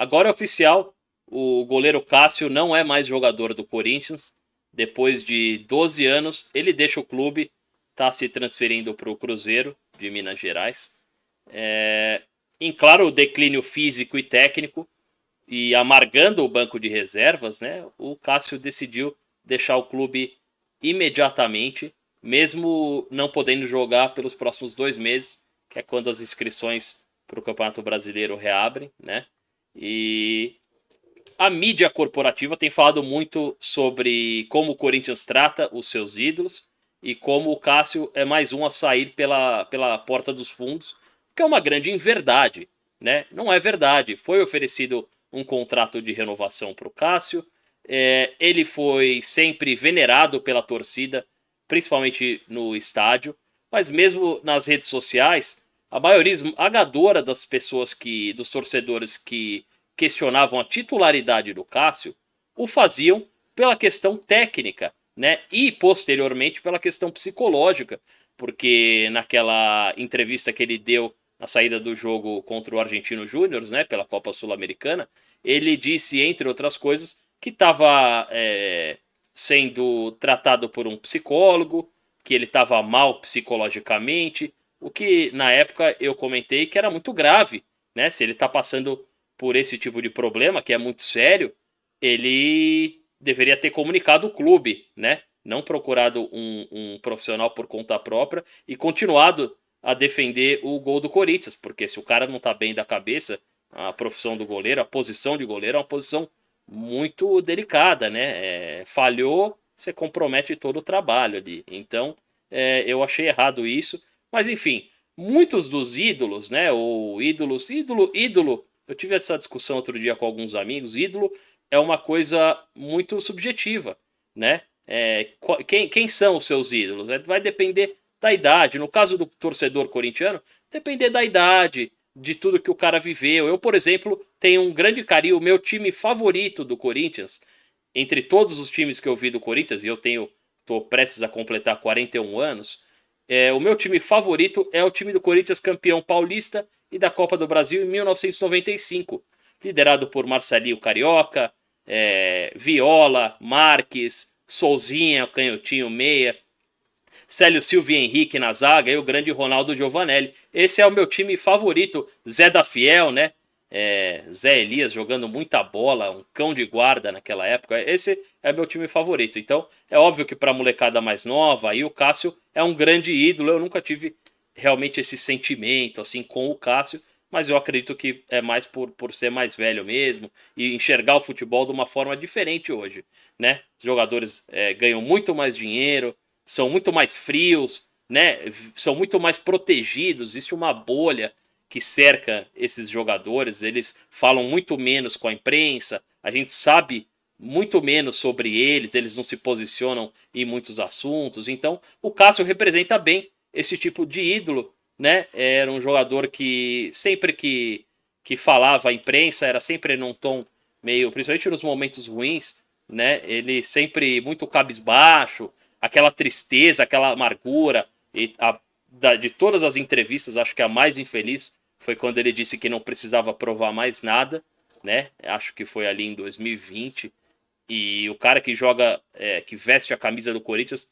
Agora é oficial, o goleiro Cássio não é mais jogador do Corinthians. Depois de 12 anos, ele deixa o clube, está se transferindo para o Cruzeiro de Minas Gerais. Em claro declínio físico e técnico, e amargando o banco de reservas, né, o Cássio decidiu deixar o clube imediatamente, mesmo não podendo jogar pelos próximos 2 meses, que é quando as inscrições para o Campeonato Brasileiro reabrem, né? E a mídia corporativa tem falado muito sobre como o Corinthians trata os seus ídolos e como o Cássio é mais um a sair pela porta dos fundos, que é uma grande inverdade, né? Não é verdade. Foi oferecido um contrato de renovação para o Cássio, ele foi sempre venerado pela torcida, principalmente no estádio, mas mesmo nas redes sociais, a maioria esmagadora das pessoas dos torcedores que questionavam a titularidade do Cássio, o faziam pela questão técnica, né? E posteriormente pela questão psicológica, porque naquela entrevista que ele deu na saída do jogo contra o Argentino Júnior, né, pela Copa Sul-Americana, ele disse, entre outras coisas, que estava sendo tratado por um psicólogo, que ele estava mal psicologicamente, o que na época eu comentei que era muito grave, né? Se ele está passando por esse tipo de problema, que é muito sério, ele deveria ter comunicado o clube, né? Não procurado um profissional por conta própria e continuado a defender o gol do Corinthians, porque se o cara não tá bem da cabeça, a profissão do goleiro, a posição de goleiro é uma posição muito delicada, né? Falhou, você compromete todo o trabalho ali. Então, eu achei errado isso, mas enfim, muitos dos ídolos, né? Ou ídolo. Eu tive essa discussão outro dia com alguns amigos. Ídolo é uma coisa muito subjetiva, né? Quem são os seus ídolos? Vai depender da idade. No caso do torcedor corintiano, depender da idade, de tudo que o cara viveu. Eu, por exemplo, tenho um grande carinho. O meu time favorito do Corinthians, entre todos os times que eu vi do Corinthians, e tô prestes a completar 41 anos, o meu time favorito é o time do Corinthians campeão paulista e da Copa do Brasil em 1995, liderado por Marcelinho Carioca, Viola, Marques, Souzinha, Canhotinho Meia, Célio Silva e Henrique na zaga e o grande Ronaldo Giovanelli. Esse é o meu time favorito. Zé da Fiel, né? Zé Elias jogando muita bola, um cão de guarda naquela época. Esse é meu time favorito. Então, é óbvio que para a molecada mais nova, aí o Cássio é um grande ídolo. Eu nunca tive realmente esse sentimento assim com o Cássio, mas eu acredito que é mais por ser mais velho mesmo e enxergar o futebol de uma forma diferente hoje, né? Os jogadores ganham muito mais dinheiro, são muito mais frios, né? São muito mais protegidos, existe uma bolha que cerca esses jogadores, eles falam muito menos com a imprensa, a gente sabe muito menos sobre eles não se posicionam em muitos assuntos, então o Cássio representa bem esse tipo de ídolo, né? Era um jogador que sempre que falava à imprensa era sempre num tom meio, principalmente nos momentos ruins, né? Ele sempre muito cabisbaixo, aquela tristeza, aquela amargura. De todas as entrevistas, acho que a mais infeliz foi quando ele disse que não precisava provar mais nada, né? Acho que foi ali em 2020. E o cara que joga, que veste a camisa do Corinthians,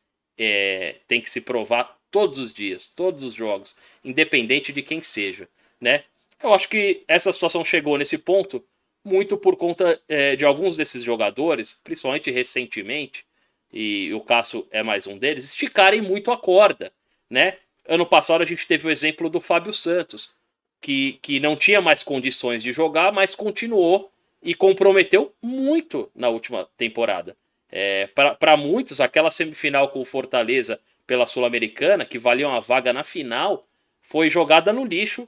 tem que se provar todos os dias, todos os jogos, independente de quem seja, né? Eu acho que essa situação chegou nesse ponto muito por conta de alguns desses jogadores, principalmente recentemente, e o Cássio é mais um deles, esticarem muito a corda, né? Ano passado a gente teve o exemplo do Fábio Santos, que não tinha mais condições de jogar, mas continuou e comprometeu muito na última temporada. Para muitos, aquela semifinal com o Fortaleza pela Sul-Americana, que valia uma vaga na final, foi jogada no lixo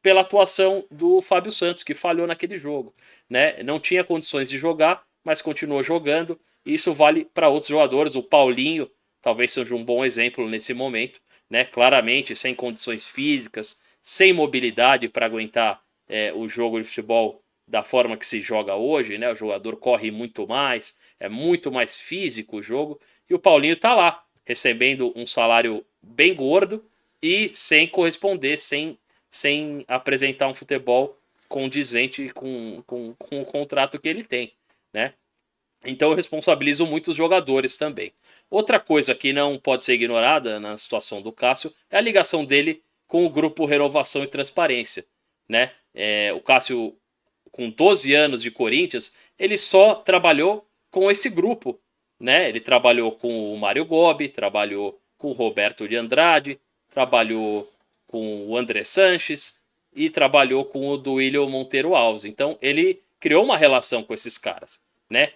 pela atuação do Fábio Santos, que falhou naquele jogo, né? Não tinha condições de jogar, mas continuou jogando. E isso vale para outros jogadores. O Paulinho talvez seja um bom exemplo nesse momento, né? Claramente sem condições físicas, sem mobilidade para aguentar o jogo de futebol da forma que se joga hoje, né? O jogador corre muito mais, é muito mais físico o jogo. E o Paulinho está lá, recebendo um salário bem gordo e sem corresponder, sem apresentar um futebol condizente com o contrato que ele tem, né? Então eu responsabilizo muitos jogadores também. Outra coisa que não pode ser ignorada na situação do Cássio é a ligação dele com o grupo Renovação e Transparência, né? O Cássio, com 12 anos de Corinthians, ele só trabalhou com esse grupo, né? Ele trabalhou com o Mário Gobi, trabalhou com o Roberto de Andrade, trabalhou com o André Sanches e trabalhou com o Duílio Monteiro Alves. Então ele criou uma relação com esses caras, né?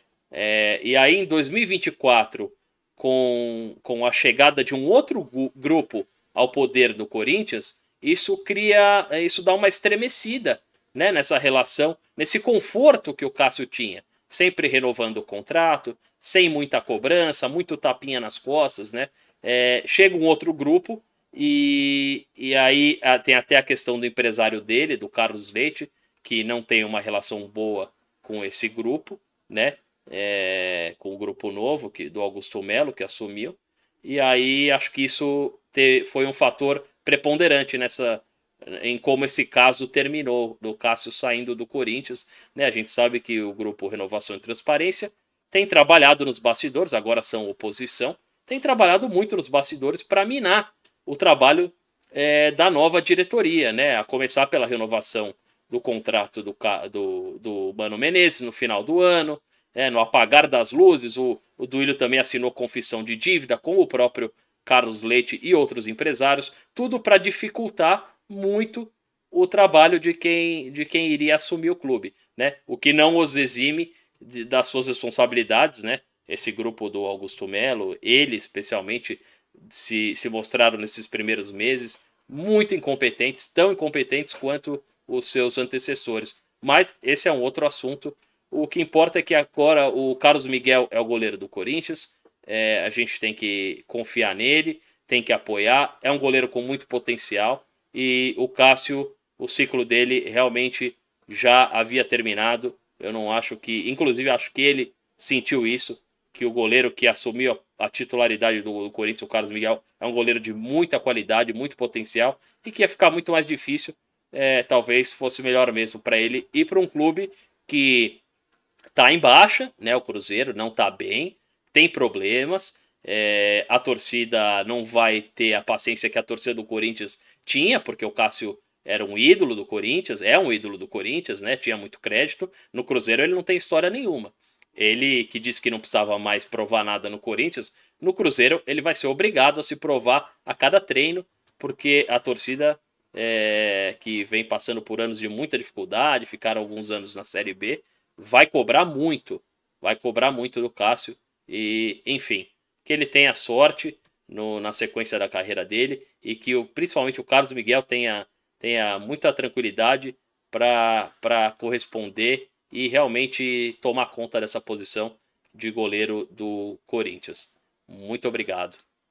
E aí em 2024, com a chegada de um outro grupo ao poder do Corinthians, isso dá uma estremecida, né, nessa relação, nesse conforto que o Cássio tinha, sempre renovando o contrato, sem muita cobrança, muito tapinha nas costas, né? Chega um outro grupo e aí tem até a questão do empresário dele, do Carlos Leite, que não tem uma relação boa com esse grupo, né? Com o grupo novo do Augusto Melo, que assumiu. E aí acho que isso foi um fator preponderante em como esse caso terminou, do Cássio saindo do Corinthians, né? A gente sabe que o grupo Renovação e Transparência tem trabalhado nos bastidores, agora são oposição, tem trabalhado muito nos bastidores para minar o trabalho da nova diretoria, né? A começar pela renovação do contrato do Mano Menezes no final do ano, no apagar das luzes. O Duílio também assinou confissão de dívida com o próprio Carlos Leite e outros empresários, tudo para dificultar muito o trabalho de quem iria assumir o clube, né? O que não os exime das suas responsabilidades, né? Esse grupo do Augusto Melo, ele especialmente, se mostraram nesses primeiros meses muito incompetentes, tão incompetentes quanto os seus antecessores. Mas esse é um outro assunto. O que importa é que agora o Carlos Miguel é o goleiro do Corinthians. A gente tem que confiar nele, tem que apoiar. É um goleiro com muito potencial. E o Cássio, o ciclo dele realmente já havia terminado. Eu não acho que. Inclusive, acho que ele sentiu isso. Que o goleiro que assumiu a titularidade do Corinthians, o Carlos Miguel, é um goleiro de muita qualidade, muito potencial. E que ia ficar muito mais difícil. Talvez fosse melhor mesmo para ele ir para um clube que tá em baixa, né? O Cruzeiro não tá bem, tem problemas. A torcida não vai ter a paciência que a torcida do Corinthians tinha, porque o Cássio era um ídolo do Corinthians, é um ídolo do Corinthians, né? Tinha muito crédito. No Cruzeiro ele não tem história nenhuma. Ele que disse que não precisava mais provar nada no Corinthians, no Cruzeiro ele vai ser obrigado a se provar a cada treino, porque a torcida que vem passando por anos de muita dificuldade, ficaram alguns anos na Série B, vai cobrar muito do Cássio. E, enfim, que ele tenha sorte na sequência da carreira dele e que principalmente o Carlos Miguel tenha muita tranquilidade para corresponder e realmente tomar conta dessa posição de goleiro do Corinthians. Muito obrigado.